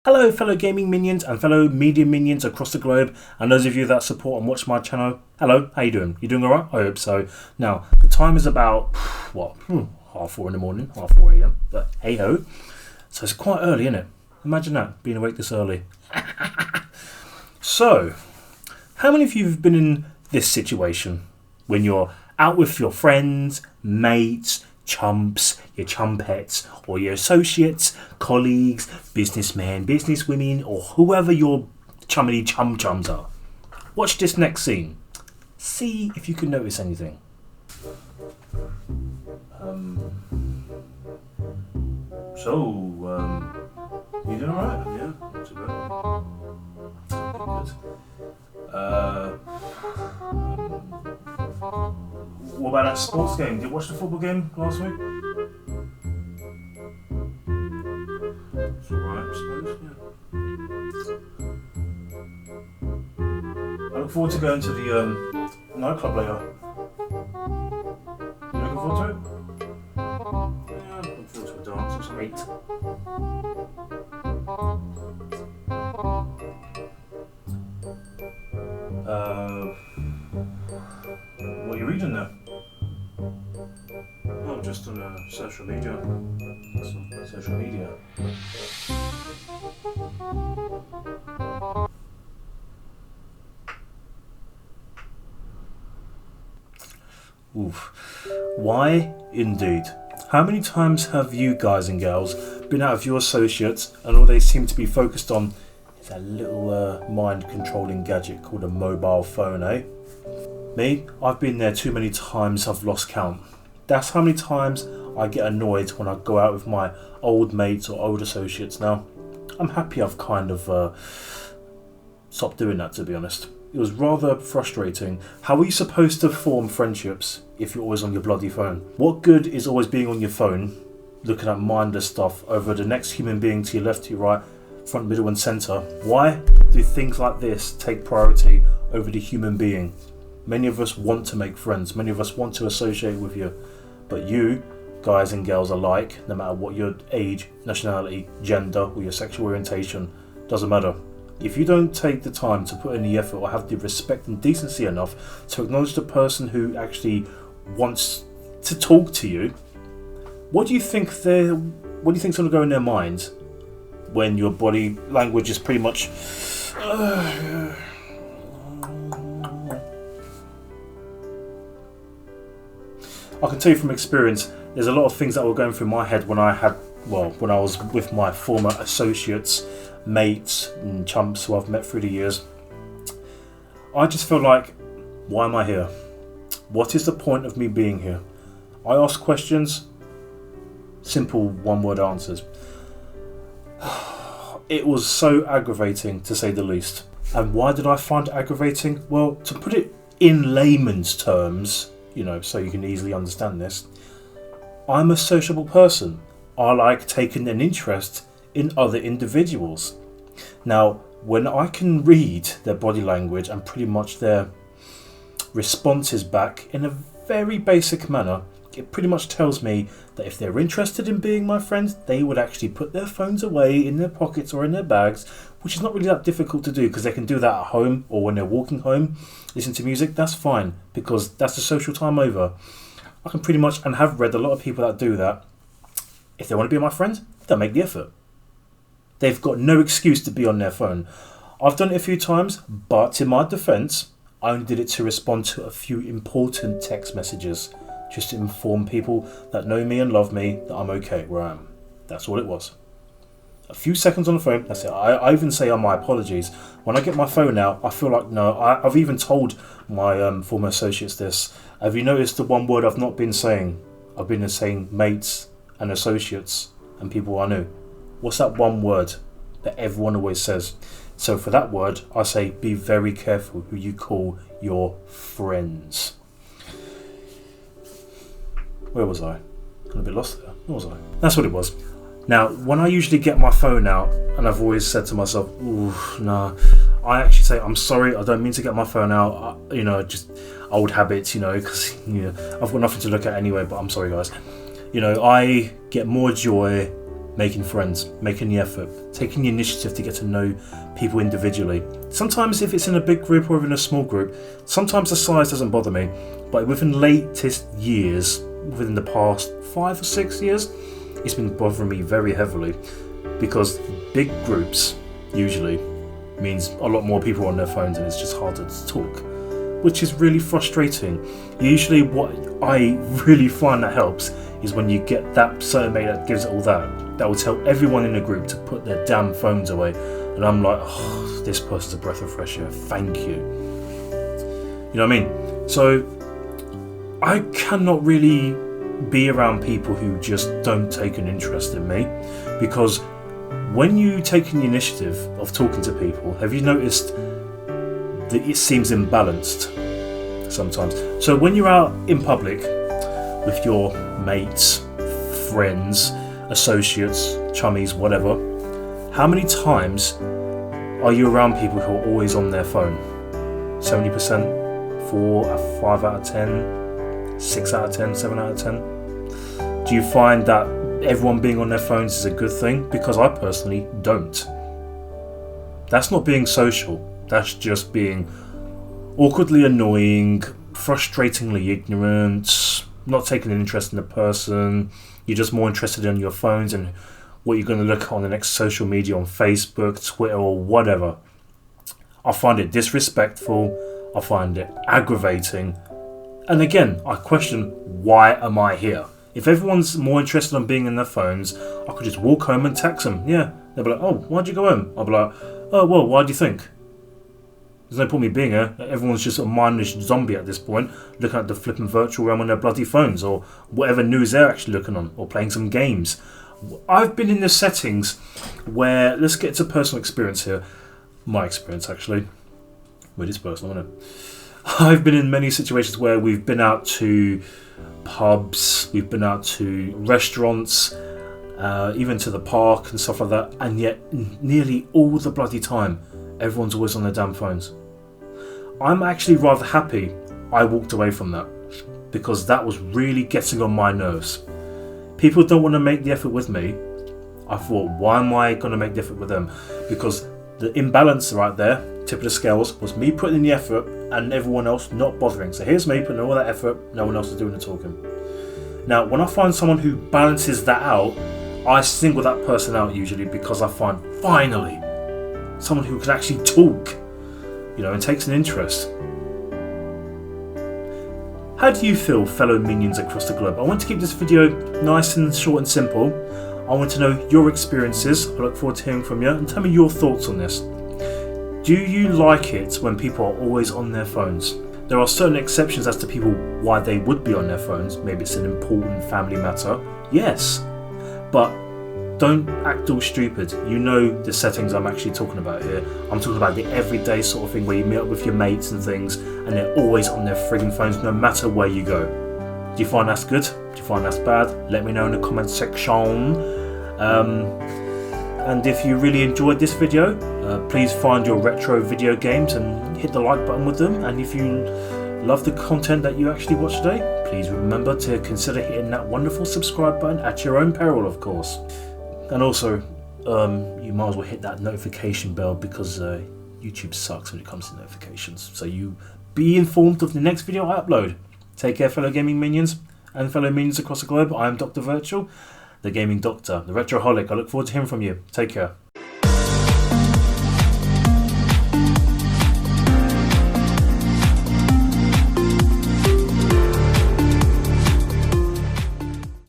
Hello fellow gaming minions and fellow media minions across the globe, and those of you that support and watch my channel. Hello, how you doing? You doing alright? I hope so. Now, the time is about, half 4 in the morning, half 4 a.m, but hey ho. So it's quite early, isn't it? Imagine that, being awake this early. So, how many of you have been in this situation when you're out with your friends, mates, chumps, your chumpettes, or your associates, colleagues, businessmen, businesswomen, or whoever your chummity chums are? Watch this next scene. See if you can notice anything. You doing alright? Yeah, not too bad. Good. What about that sports game? Did you watch the football game last week? It's alright, I suppose, yeah. I look forward to going to the nightclub later. You looking forward to it? Yeah, I'm looking forward to a dance or some eat. What are you reading there? Oh, just on social media. Social media. Oof. Why indeed? How many times have you guys and girls been out of your associates and all they seem to be focused on is that little mind-controlling gadget called a mobile phone, eh? Me, I've been there too many times I've lost count. That's how many times I get annoyed when I go out with my old mates or old associates now. I'm happy I've kind of stopped doing that, to be honest. It was rather frustrating. How are you supposed to form friendships if you're always on your bloody phone? What good is always being on your phone, looking at mindless stuff over the next human being to your left, to your right, front, middle and centre? Why do things like this take priority over the human being? Many of us want to make friends, many of us want to associate with you, but you, guys and girls alike, no matter what your age, nationality, gender or your sexual orientation, doesn't matter. If you don't take the time to put in the effort or have the respect and decency enough to acknowledge the person who actually wants to talk to you, what do you think's going to go in their minds when your body language is pretty much I can tell you from experience, there's a lot of things that were going through my head when I was with my former associates, mates and chumps who I've met through the years. I just feel like, why am I here? What is the point of me being here? I ask questions, simple one-word answers. It was so aggravating, to say the least. And why did I find it aggravating? Well, to put it in layman's terms, so you can easily understand this, I'm a sociable person. I like taking an interest in other individuals. Now, when I can read their body language and pretty much their responses back in a very basic manner, it pretty much tells me that if they're interested in being my friends, they would actually put their phones away in their pockets or in their bags, which is not really that difficult to do because they can do that at home or when they're walking home, listen to music. That's fine because that's the social time over. I can pretty much, and have read a lot of people that do that, if they want to be my friends, they'll make the effort. They've got no excuse to be on their phone. I've done it a few times, but in my defence, I only did it to respond to a few important text messages, just to inform people that know me and love me that I'm okay where I am. That's all it was. A few seconds on the phone, that's it. I even say my apologies. When I get my phone out, I feel like, no, I've even told my former associates this. Have you noticed the one word I've not been saying? I've been saying mates and associates and people I know. What's that one word that everyone always says? So for that word, I say be very careful who you call your friends. Where was I? Got a bit lost there. Where was I? That's what it was. Now, when I usually get my phone out, and I've always said to myself, ooh, nah, I actually say, I'm sorry, I don't mean to get my phone out, just old habits, because I've got nothing to look at anyway, but I'm sorry guys. I get more joy making friends, making the effort, taking the initiative to get to know people individually. Sometimes if it's in a big group or in a small group, sometimes the size doesn't bother me, but within latest years, within the past 5 or 6 years, it's been bothering me very heavily, because big groups usually means a lot more people on their phones and it's just harder to talk, which is really frustrating. Usually what I really find that helps is when you get that certain mate that gives it all that will tell everyone in the group to put their damn phones away, and I'm like, oh, this person's a breath of fresh air, thank you. You know what I mean? So I cannot really be around people who just don't take an interest in me, because when you take the initiative of talking to people, have you noticed that it seems imbalanced sometimes? So when you're out in public with your mates, friends, associates, chummies, whatever, how many times are you around people who are always on their phone? 70%, 4, 5 out of 10, 6 out of 10, 7 out of 10? Do you find that everyone being on their phones is a good thing? Because I personally don't. That's not being social, that's just being awkwardly annoying, frustratingly ignorant, not taking an interest in the person. You're just more interested in your phones and what you're going to look on the next social media on Facebook, Twitter or whatever. I find it disrespectful, I find it aggravating, and again I question, why am I here? If everyone's more interested in being in their phones, I could just walk home and text them. Yeah, they'll be like, oh, why'd you go home? I'll be like, oh well, why do you think? There's no point me being here. Everyone's just a mindless zombie at this point, looking at the flipping virtual realm on their bloody phones, or whatever news they're actually looking on, or playing some games. I've been in the settings where, let's get to personal experience here. My experience, actually. Well, it's personal, isn't it? I've been in many situations where we've been out to pubs, we've been out to restaurants, even to the park and stuff like that, and yet nearly all the bloody time everyone's always on their damn phones. I'm actually rather happy I walked away from that, because that was really getting on my nerves. People don't want to make the effort with me. I thought, why am I going to make the effort with them? Because the imbalance right there, tip of the scales, was me putting in the effort and everyone else not bothering. So here's me putting all that effort, no one else is doing the talking. Now when I find someone who balances that out, I single that person out usually, because I find, finally, someone who can actually talk, you know, and takes an interest. How do you feel, fellow minions across the globe? I want to keep this video nice and short and simple. I want to know your experiences. I look forward to hearing from you, and tell me your thoughts on this. Do you like it when people are always on their phones? There are certain exceptions as to people why they would be on their phones. Maybe it's an important family matter. Yes, but don't act all stupid. You know the settings I'm actually talking about here. I'm talking about the everyday sort of thing where you meet up with your mates and things and they're always on their frigging phones no matter where you go. Do you find that's good? Do you find that's bad? Let me know in the comment section. And if you really enjoyed this video, please find your retro video games and hit the like button with them. And if you love the content that you actually watch today, please remember to consider hitting that wonderful subscribe button at your own peril, of course. And also, you might as well hit that notification bell, because YouTube sucks when it comes to notifications. So you be informed of the next video I upload. Take care, fellow gaming minions and fellow minions across the globe. I am Dr. Virtual, the gaming doctor, the retroholic. I look forward to hearing from you. Take care.